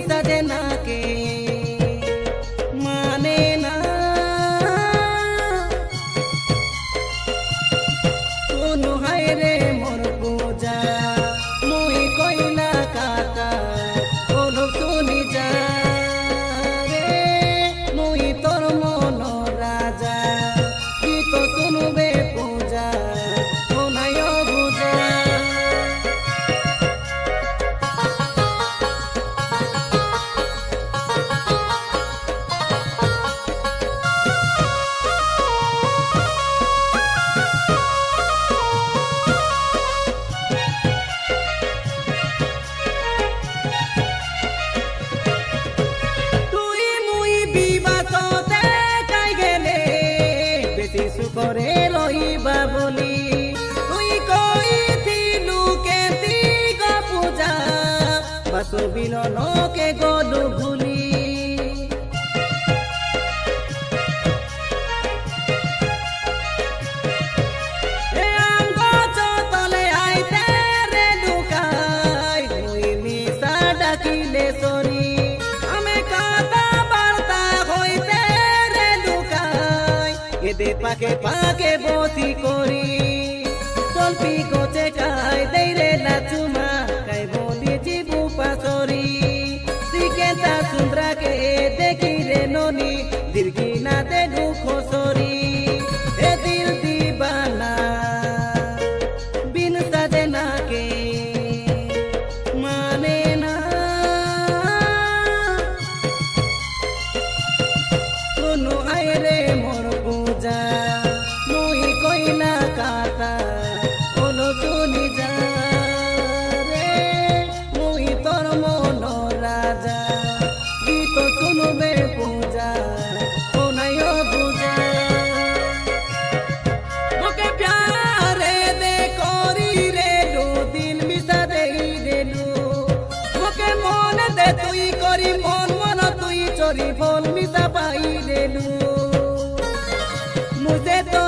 সাজে না কে মানে না কোনো হায় রে মোর পূজা মুই কইলা কাকা কোনো শুনি যা রে মুই তোর মন রাজা কি তো শুনবে পূজা কোনায় বুঝা করে রহিবা বলি তুই কইছিলু কেতি গো পূজা বাসবিল নকে গলু ভুলি আম গছ তলে আইতে রে লুকাই মুই মিশা ডাকিলে সরি আমি কথা বার্তা হইতে রে লুকাই এদে পাকে পাকে বসি করি জলপি গোছে খাই দেই রে লাচুমা কাই বলি জিবু পাসরি সিকেতা সুন্দরাকে দেখি রে ননি দিলকি না দেখু খসরি এ দিল দিবানা বিন সাজে না কে মানে না কোনো আয় রে মোর পূজা মুই কইলা কাকা কোনো শুনি যা রে মুই তোর মন রাজা গীত শুনবে পূজা কোনায় বুঝা ওকে প্যারে দে করি রে দু দিল মিশা দেই দেলু ওকে মন দে তুই করি মন মন তুই চরি ফল মিশা পাই দেলু মুঝে তো